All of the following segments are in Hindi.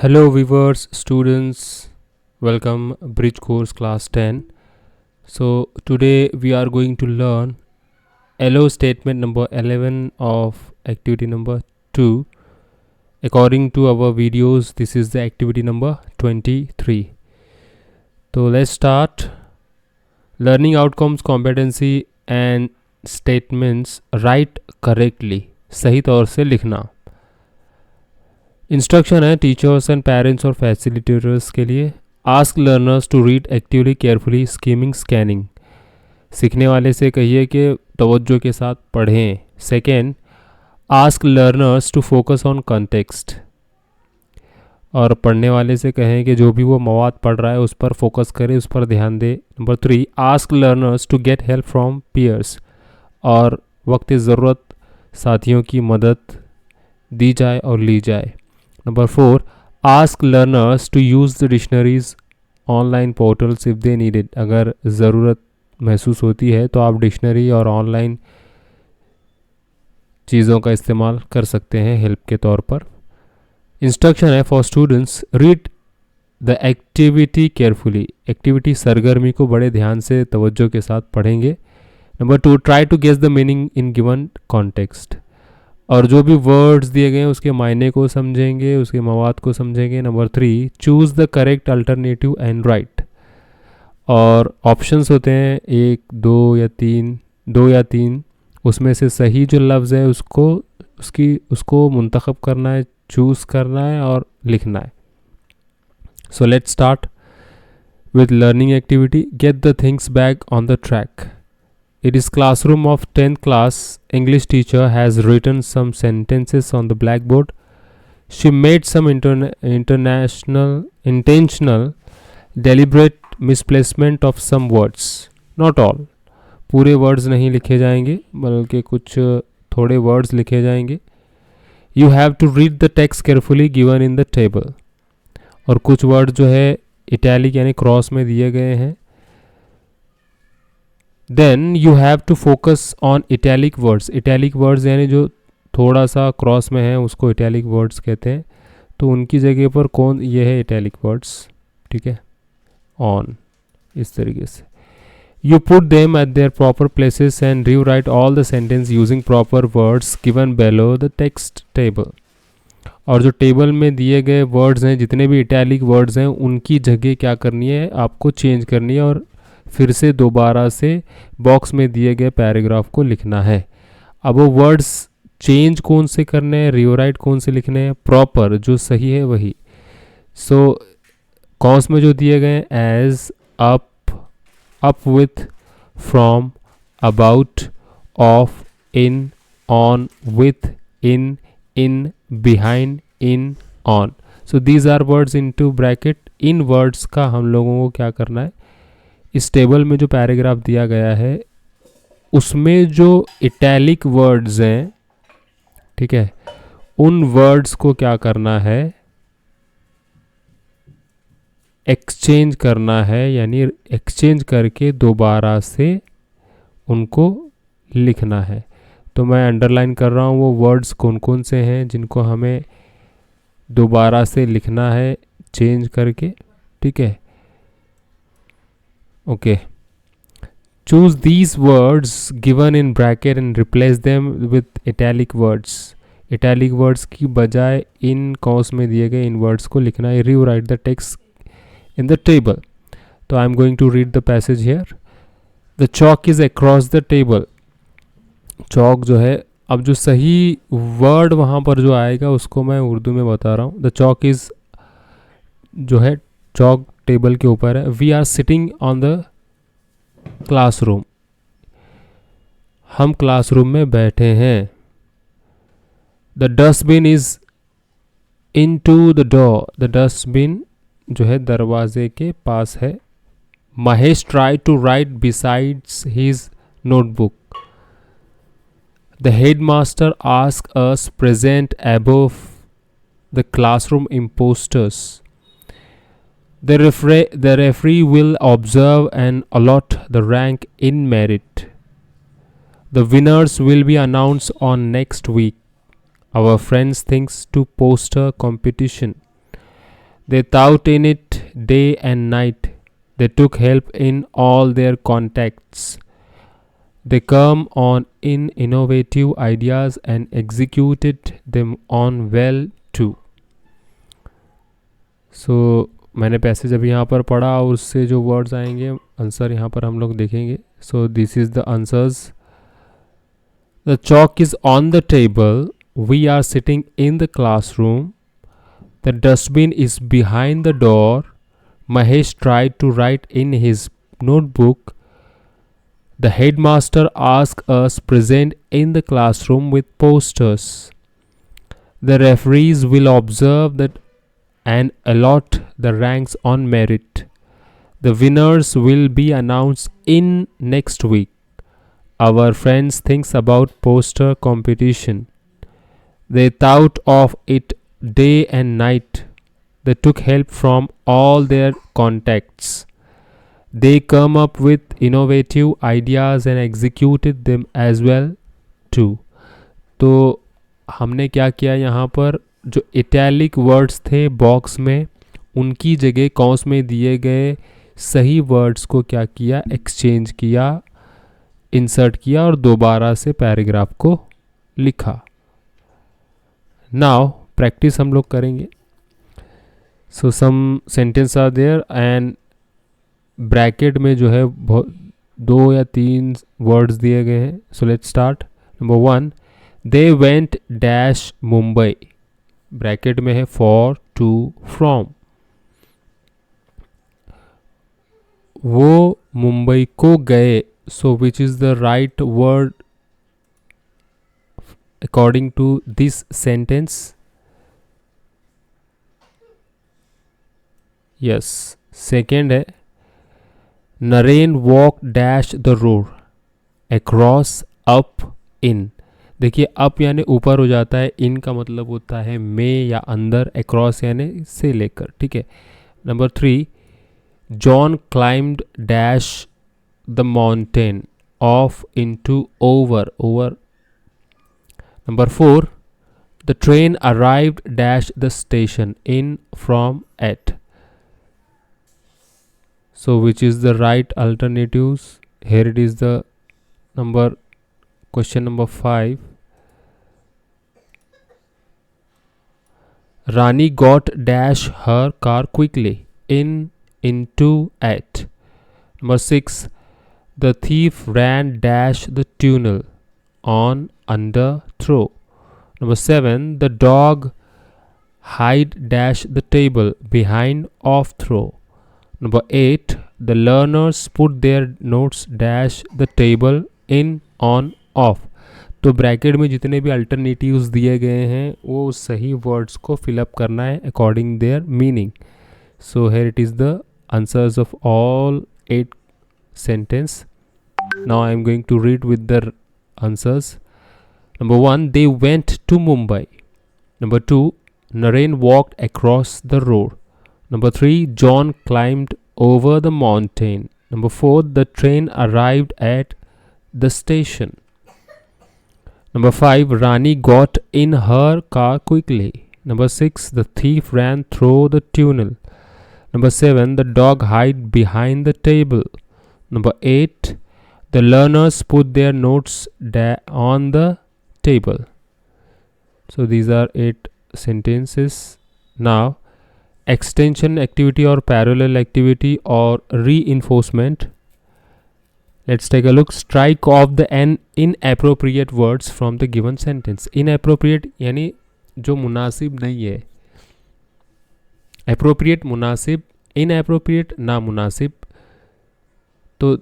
Hello viewers, students, welcome Bridge Course Class 10. So today we are going to learn LO statement number 11 of activity number 2. According to our videos, this is the activity number 23. So let's start. Learning outcomes, competency and statements write correctly. सही तौर से लिखना. इंस्ट्रक्शन है टीचर्स एंड पेरेंट्स और फैसिलिटेटर्स के लिए. Ask learners to read actively carefully skimming scanning. सीखने वाले से कहिए कि तवज्जो के साथ पढ़ें. Second, ask learners to focus on context. और पढ़ने वाले से कहें कि जो भी वो मवाद पढ़ रहा है उस पर फोकस करे, उस पर ध्यान दे. Number 3, ask learners to get help from peers. और वक्त ज़रूरत साथियों की मदद दी जाए और ली जाए. Number 4, ask learners to use the dictionaries online portals if they need it. अगर ज़रूरत महसूस होती है तो आप डिक्शनरी और ऑनलाइन चीज़ों का इस्तेमाल कर सकते हैं हेल्प के तौर पर. इंस्ट्रक्शन है for students, read the activity carefully. Activity सरगर्मी को बड़े ध्यान से तवज्जो के साथ पढ़ेंगे. Number 2, try to guess the meaning in given context. और जो भी वर्ड्स दिए गए हैं उसके मायने को समझेंगे, उसके मवाद को समझेंगे. Number 3, choose the correct alternative and right. और ऑप्शंस होते हैं 1, 2 या 3. उसमें से सही जो लफ्ज़ है उसको मुंतखब करना है, चूज़ करना है और लिखना है. सो let's start with learning activity. Get the things back on the track. It is classroom of 10th class. English teacher has written some sentences on the blackboard. She made some intentional, deliberate misplacement of some words. Not all. पूरे words नहीं लिखे जाएंगे बल्कि कुछ थोड़े words लिखे जाएंगे. You have to read the text carefully given in the table. और कुछ words जो है italic यानी क्रॉस में दिए गए हैं. Then you have to focus on italic words. Italic words यानी जो थोड़ा सा क्रॉस में है उसको italic words कहते हैं. तो उनकी जगह पर कौन ये है italic words, ठीक है, on, इस तरीके से. You put them at their proper places and rewrite all the sentence using proper words given below the text table. और जो टेबल में दिए गए वर्ड्स हैं, जितने भी italic वर्ड्स हैं, उनकी जगह क्या करनी है, आपको चेंज करनी है और फिर से दोबारा से बॉक्स में दिए गए पैराग्राफ को लिखना है. अब वो वर्ड्स चेंज कौन से करने हैं, रिवराइट कौन से लिखने हैं, प्रॉपर जो सही है वही. सो कॉन्स में जो दिए गए हैं, as, up with, from, about, of, in, on, with, in, behind, in, on. So these are words into bracket. इन वर्ड्स का हम लोगों को क्या करना है, इस टेबल में जो पैराग्राफ दिया गया है उसमें जो इटैलिक वर्ड्स हैं, ठीक है, उन वर्ड्स को क्या करना है, एक्सचेंज करना है. यानी एक्सचेंज करके दोबारा से उनको लिखना है. तो मैं अंडरलाइन कर रहा हूँ वो वर्ड्स कौन कौन से हैं जिनको हमें दोबारा से लिखना है चेंज करके, ठीक है. Okay. Choose these words given in bracket and replace them with italic words. Italic words की बजाय इन कॉस में दिए गए इन words को लिखना है. Rewrite the text in the table. तो I am going to read the passage here. The chalk is across the table. Chalk जो है, अब जो सही word वहाँ पर जो आएगा उसको मैं उर्दू में बता रहा हूँ. The chalk is जो है, chalk टेबल के ऊपर है. We are sitting on the classroom. हम क्लासरूम में बैठे हैं. The dustbin is in to the door. The dustbin जो है दरवाजे के पास है. Mahesh try to write besides his notebook. The head master ask us present above the classroom imposters. The referee will observe and allot the rank in merit. The winners will be announced on next week. Our friends thinks to poster competition. They thought in it day and night. They took help in all their contacts. They come on in innovative ideas and executed them on well too. So मैंने पैसेज अभी यहाँ पर पढ़ा और उससे जो वर्ड्स आएंगे आंसर यहाँ पर हम लोग देखेंगे. So this is the answers. The chalk is on the table. We are sitting in the classroom. The dustbin is behind the door. Mahesh tried to write in his notebook. The headmaster asked us present in the classroom with posters. The referees will observe that and allot the ranks on merit. The winners will be announced in next week. Our friends thinks about poster competition. They thought of it day and night. They took help from all their contacts. They come up with innovative ideas and executed them as well too. तो हमने क्या किया यहाँ पर, जो इटैलिक वर्ड्स थे बॉक्स में उनकी जगह कौंस में दिए गए सही वर्ड्स को क्या किया, एक्सचेंज किया, इंसर्ट किया और दोबारा से पैराग्राफ को लिखा. नाउ प्रैक्टिस हम लोग करेंगे. So some sentence are there and bracket में जो है बहुत 2 या 3 वर्ड्स दिए गए हैं. So let's start. Number 1, they went dash Mumbai. Bracket में है फॉर, टू, फ्रॉम. वो मुंबई को गए. So which is the right word according to this sentence? Yes, second है Naren walk dash the road across up in. देखिए अप यानी ऊपर हो जाता है, इन का मतलब होता है में या अंदर, अक्रॉस यानी से लेकर. ठीक है. Number 3, John climbed dash the mountain of into over. Over. Number 4, the train arrived dash the station in, from, at. So which is the right alternatives? Here it is the question number 5. Rani got dash her car quickly in, into, at. Number 6, the thief ran dash the tunnel, on, under, through. Number 7, the dog hid dash the table, behind, off, through. Number 8, the learners put their notes dash the table, in, on, off. तो ब्रैकेट में जितने भी अल्टरनेटिव्स दिए गए हैं वो सही वर्ड्स को फिलअप करना है according their meaning. So here it is the answers of all 8 sentence. Now I am going to read with the answers. Number 1, they went to Mumbai. Number 2, Naren walked across the road. Number 3, John climbed over the mountain. Number 4, the train arrived at the station. Number 5, Rani got in her car quickly. Number 6, the thief ran through the tunnel. Number 7, the dog hid behind the table. Number 8, the learners put their notes on the table. So these are 8 sentences. Now extension activity or parallel activity or reinforcement. Let's take a look. Strike off the inappropriate words from the given sentence. Inappropriate यानी जो मुनासिब नहीं है. Appropriate मुनासिब, inappropriate ना मुनासिब. तो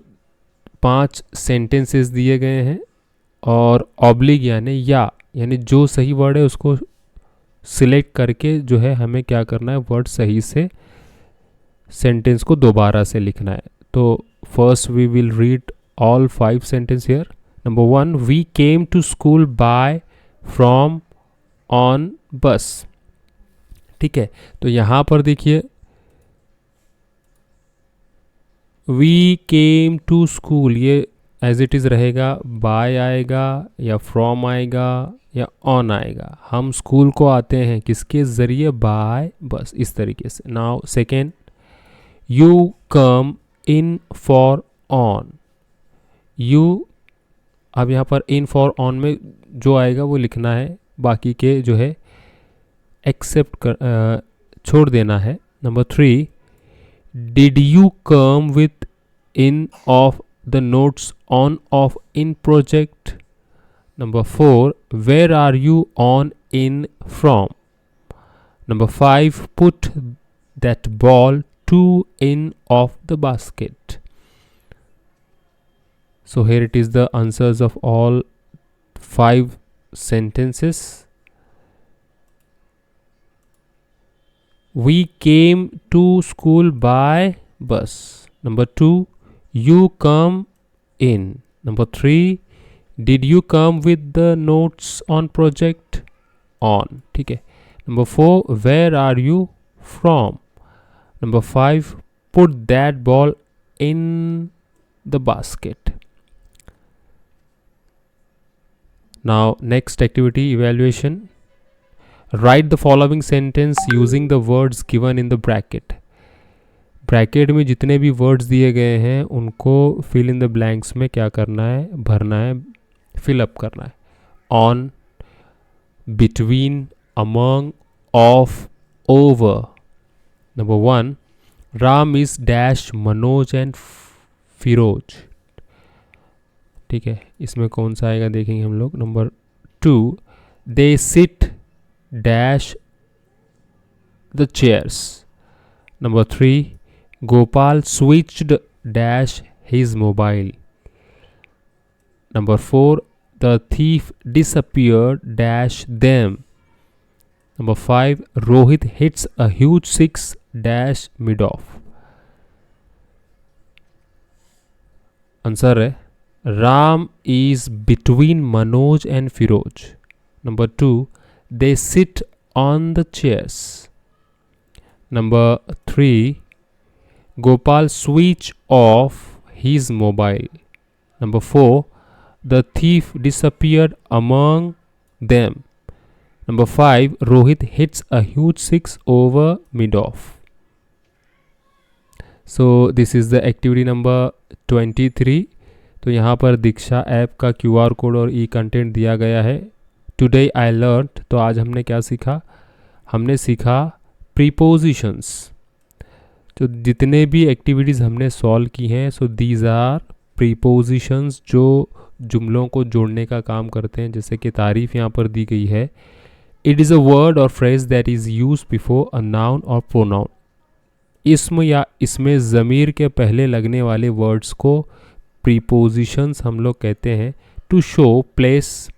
5 सेंटेंसेस दिए गए हैं और ऑब्लिग यानी जो सही वर्ड है उसको सिलेक्ट करके जो है हमें क्या करना है, वर्ड सही से सेंटेंस को दोबारा से लिखना है. तो first we will read all 5 sentence here. Number 1, we came to school by, from, on, bus. ठीक है. तो यहाँ पर देखिए वी केम टू स्कूल, ये एज इट इज़ रहेगा, बाय आएगा या फ्रॉम आएगा या ऑन आएगा। हम स्कूल को आते हैं किसके ज़रिए, बाय बस, इस तरीके से। Now second, you come in for on. You, अब यहाँ पर इन फॉर ऑन में जो आएगा वो लिखना है, बाकी के जो है एक्सेप्ट कर छोड़ देना है। Number 3, did you come with in of the notes on off in project. Number 4, where are you on in from? Number 5, put that ball 2 in of the basket. So here it is the answers of all 5 sentences. We came to school by bus. Number 2, you come in. Number 3, Did you come with the notes on project? On. ठीक है. Number 4, where are you from? Number 5, put that ball in the basket. Now next activity, evaluation. Write the following sentence using the words given in the bracket. Bracket में जितने भी वर्ड्स दिए गए हैं उनको फिल इन द ब्लैंक्स में क्या करना है, भरना है, फिल अप करना है। On, between, among, of, over. Number 1, Ram is dash Manoj and Firoz. ठीक है, इसमें कौन सा आएगा देखेंगे हम लोग। Number 2, they sit dash the chairs. Number 3, Gopal switched dash his mobile. Number 4, the thief disappeared dash them. Number 5, Rohit hits a huge 6 dash mid off. Answer है, Ram is between Manoj and Firoj. Number 2, they sit on the chairs. Number 3, Gopal switch off his mobile. Number 4, the thief disappeared among them. Number 5, Rohit hits a huge 6 over mid-off. So this is the activity number 23. तो यहाँ पर दीक्षा ऐप का QR कोड और ई कंटेंट दिया गया है। Today I learned, तो आज हमने क्या सीखा, हमने सीखा प्रीपोजिशंस। तो जितने भी एक्टिविटीज़ हमने सॉल्व की हैं, सो दीज आर प्रीपोजिशंस जो जुमलों को जोड़ने का काम करते हैं। जैसे कि तारीफ़ यहाँ पर दी गई है, इट इज़ अ वर्ड और phrase that is use before a noun और प्रोनाउन। इसम या इसमें ज़मीर के पहले लगने वाले वर्ड्स को प्रीपोजिशंस हम लोग कहते हैं। टू शो प्लेस,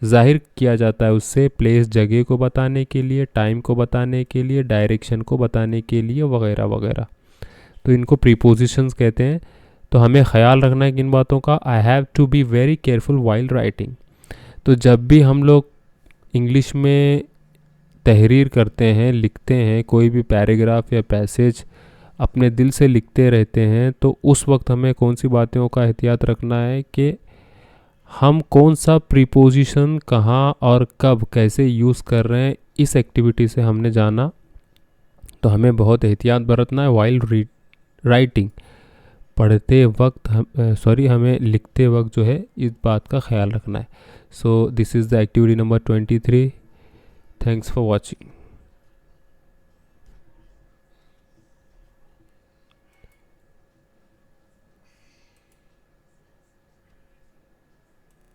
ज़ाहिर किया जाता है उससे, प्लेस जगह को बताने के लिए, टाइम को बताने के लिए, डायरेक्शन को बताने के लिए, वगैरह वगैरह। तो इनको प्रीपोजिशंस कहते हैं। तो हमें ख्याल रखना है किन बातों का, I have to be very careful while writing. तो जब भी हम लोग इंग्लिश में तहरीर करते हैं, लिखते हैं, कोई भी पैराग्राफ या पैसेज अपने दिल से लिखते रहते हैं, तो उस वक्त हमें कौन सी बातों का एहतियात रखना है कि हम कौन सा प्रीपोजिशन कहाँ और कब कैसे यूज़ कर रहे हैं। इस एक्टिविटी से हमने जाना, तो हमें बहुत एहतियात बरतना है वाइल राइटिंग। पढ़ते वक्त हमें लिखते वक्त जो है इस बात का ख्याल रखना है। So this is the activity number 23। Thanks for watching.